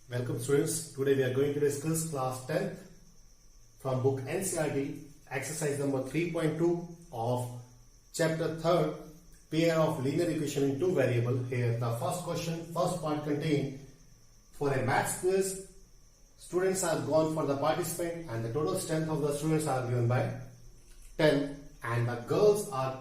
Welcome students. Today we are going to discuss class 10th from book NCERT exercise number 3.2 of chapter 3rd pair of linear equation in two variable. Here the first part contained for a maths quiz. Students are gone for the participant and the total strength of the students are given by 10 and the girls are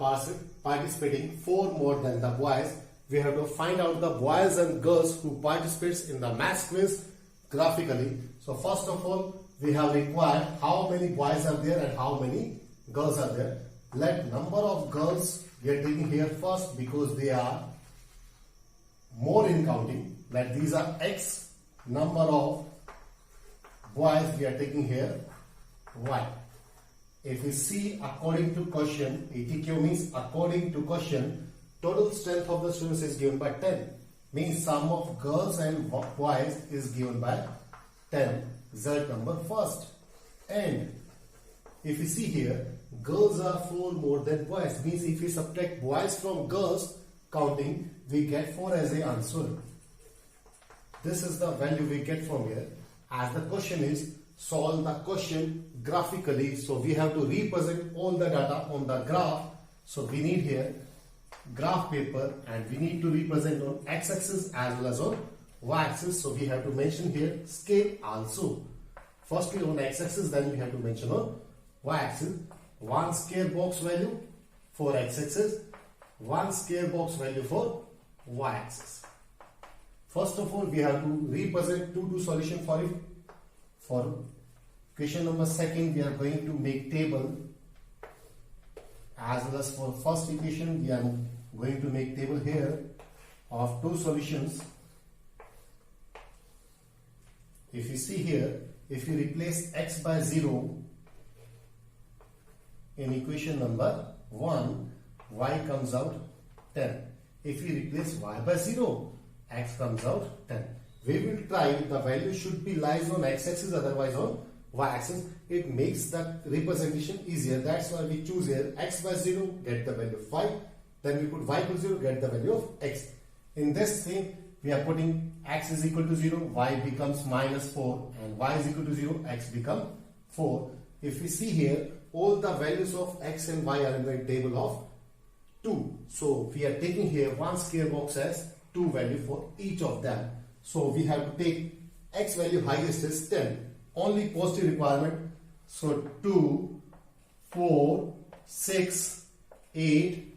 participating 4 more than the boys. We have to find out the boys and girls who participates in the maths quiz graphically. So first of all, we have required how many boys are there and how many girls are there. Let number of girls we are taking here first because they are more in counting. Let these are X, number of boys we are taking here Y. If we see according to question, ATQ means according to question, total strength of the students is given by 10. Means sum of girls and boys is given by 10. Result number first. And if you see here, girls are 4 more than boys. Means if we subtract boys from girls counting, we get 4 as a answer. This is the value we get from here. As the question is, solve the question graphically. So we have to represent all the data on the graph. So we need here graph paper and we need to represent on x-axis as well as on y-axis. So we have to mention here scale also. Firstly on x-axis, then we have to mention on y-axis. 1 square box value for x-axis, 1 square box value for y-axis. First of all, we have to represent two solution for it. For question number second, we are going to make table, as well as for first equation we are going to make table here of 2 solutions. If you see here, if you replace x by 0 in equation number 1, y comes out 10. If you replace y by 0, x comes out 10. We will try, the value should be lies on x-axis, otherwise on y-axis. It makes that representation easier. That's why we choose here x by 0, get the value of 5. Then we put y to 0, get the value of x. In this thing, we are putting x is equal to 0, y becomes minus 4, and y is equal to 0, x become 4. If we see here, all the values of x and y are in the table of 2. So we are taking here 1 square box as 2 value for each of them. So we have to take x value highest is 10. Only positive requirement. So 2, 4, 6, 8,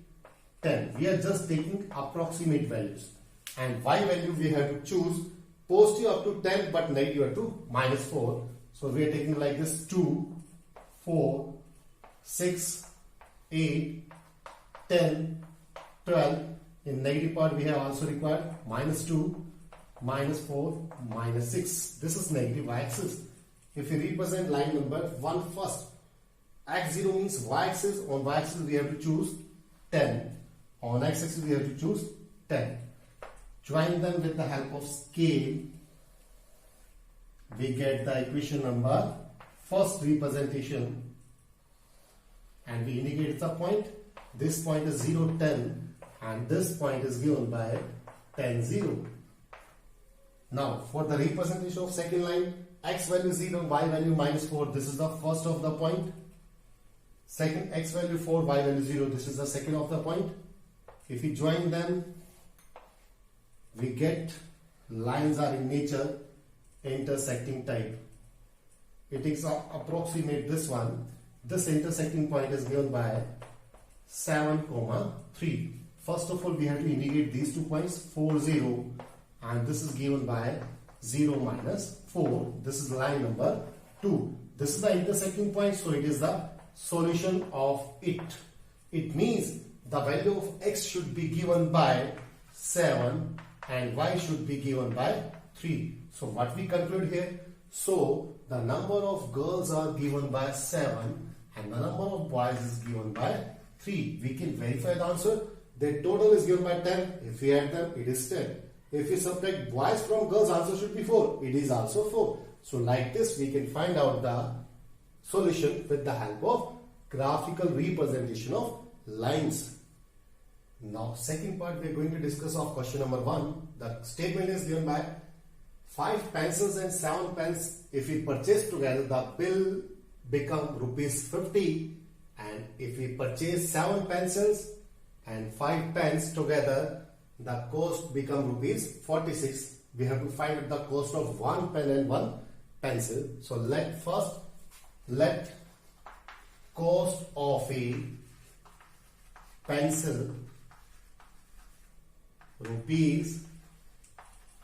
10. We are just taking approximate values. And y value we have to choose positive up to 10 but negative up to minus 4. So we are taking like this 2, 4, 6, 8, 10, 12. In negative part we have also required minus 2, minus 4, minus 6. This is negative y-axis. If we represent line number 1 first, x0 means y-axis. On y-axis we have to choose 10. On x-axis we have to choose 10. Join them with the help of scale. We get the equation number first representation and we indicate the point. This point is 0, 10 and this point is given by 10, 0. Now for the representation of second line, x value 0, y value minus 4, this is the first of the point. Second, x value 4, y value 0, this is the second of the point. If we join them, we get lines are in nature intersecting type. It is approximate this one. This intersecting point is given by 7, 3. First of all, we have to indicate these 2 points, 4, 0. And this is given by 0 minus 4. This is line number 2. This is the intersecting point, so it is the solution of it. It means the value of x should be given by 7 and y should be given by 3. So what we conclude here? So the number of girls are given by 7 and the number of boys is given by 3. We can verify the answer. The total is given by 10. If we add them, it is 10. If we subtract boys from girls, answer should be 4. It is also 4. So like this, we can find out the solution with the help of graphical representation of lines. Now second part we are going to discuss of question number 1. The statement is given by 5 pencils and 7 pens, if we purchase together, the bill become rupees 50, and if we purchase 7 pencils and 5 pens together, the cost become rupees 46. We have to find out the cost of 1 pen and 1 pencil. So let cost of a pencil rupees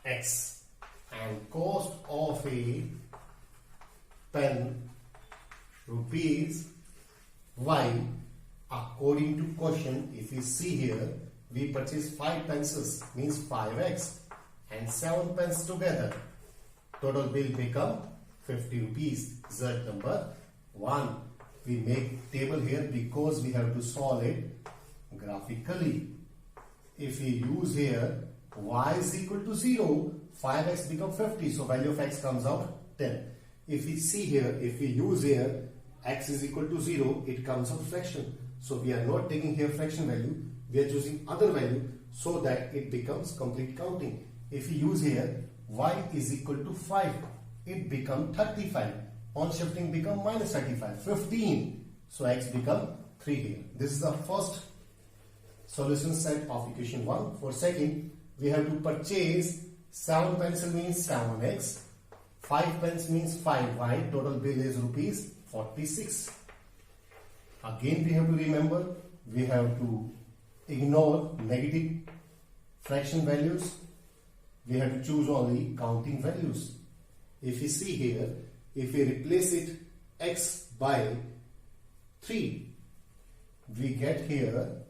X and cost of a pen rupees Y. According to question, if you see here, we purchase 5 pencils, means 5x, and 7 pens together. Total bill become 50 rupees. Result number 1. We make table here because we have to solve it graphically. If we use here y is equal to 0, 5x become 50, so value of x comes out 10. If we see here, if we use here x is equal to 0, it comes out fraction. So we are not taking here fraction value, we are choosing other value so that it becomes complete counting. If we use here y is equal to 5, it become 35. On shifting become minus 35, 15. So x become 3 here. This is the first solution set of equation 1. For second, we have to purchase 7 pencil means 7x, 5 pens means 5y. Total bill is rupees 46. Again we have to remember, we have to ignore negative fraction values. We have to choose only counting values. If you see here, if we replace it x by 3, we get here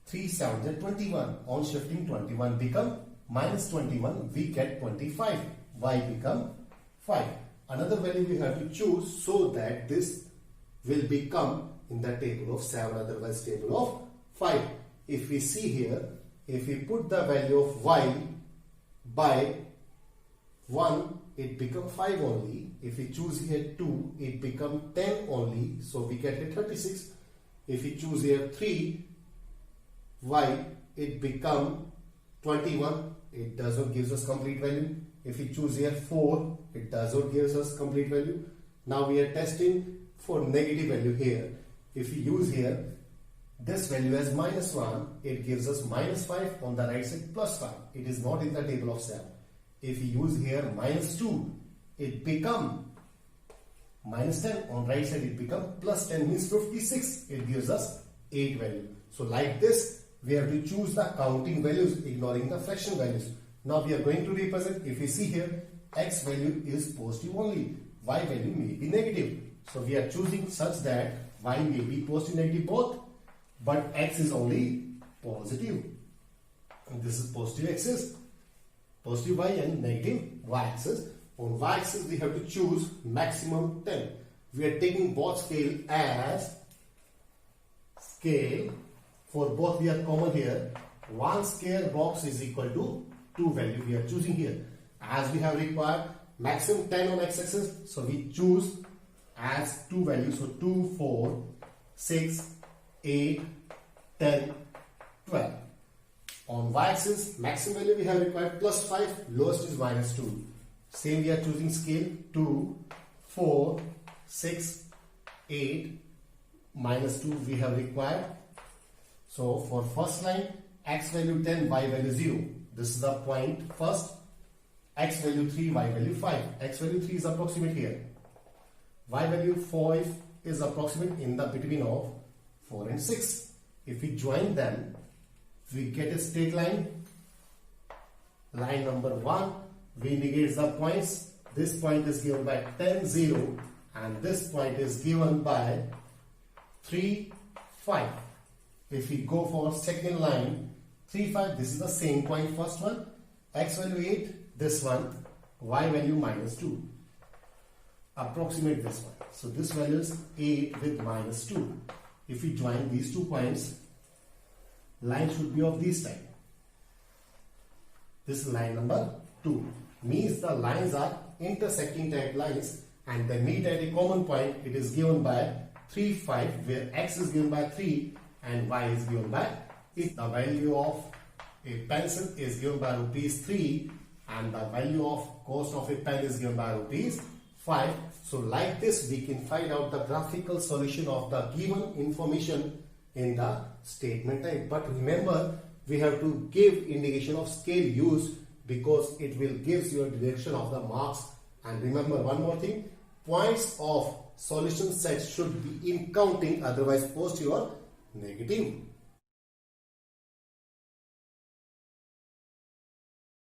3 7s are 21. On shifting 21 become minus 21, we get 25. Y become 5. Another value we have to choose so that this will become in the table of 7, otherwise table of 5. If we see here, if we put the value of y by 1, it become 5 only. If we choose here 2, it become 10 only, so we get here 36. If we choose here 3 y, it become 21. It does not give us complete value. If we choose here 4, it does not give us complete value. Now we are testing for negative value here. If we use here this value as minus 1, it gives us minus 5, on the right side plus 5. It is not in the table of 7. If we use here minus 2, it become minus 10. On right side it become plus 10, means 56. It gives us 8 value. So like this, we have to choose the counting values, ignoring the fraction values. Now we are going to represent, if we see here, x value is positive only, y value may be negative. So we are choosing such that y may be positive, negative both, but x is only positive. And this is positive axis, positive y and negative y axis. On y axis we have to choose maximum 10. We are taking both scale as scale. For both we are common here. 1 square box is equal to 2 value we are choosing here. As we have required maximum 10 on x axis, so we choose as 2 values. So 2, 4, 6, 8, 10, 12. On y axis, maximum value we have required plus 5, lowest is minus 2. Same we are choosing scale 2, 4, 6, 8, minus 2 we have required. So for first line, x value 10, y value 0. This is the point first. X value 3, y value 5. X value 3 is approximate here. Y value 5 is approximate in the between of 4 and 6. If we join them, we get a straight line. Line number 1, we negate the points. This point is given by 10, 0, and this point is given by 3, 5. If we go for second line, 3, 5, this is the same point, first one. X value 8, this one. Y value minus 2. Approximate this one. So this value is 8 with minus 2. If we join these 2 points, line should be of this type. This is line number 2. Means the lines are intersecting type lines and they meet at a common point. It is given by 3, 5, where x is given by 3 and y is given by 8. The value of a pencil is given by rupees 3 and the value of cost of a pen is given by ₹5. So like this we can find out the graphical solution of the given information in the statement type. But remember, we have to give indication of scale used because it will give you a direction of the marks. And remember one more thing, points of solution set should be in counting, otherwise post your negative.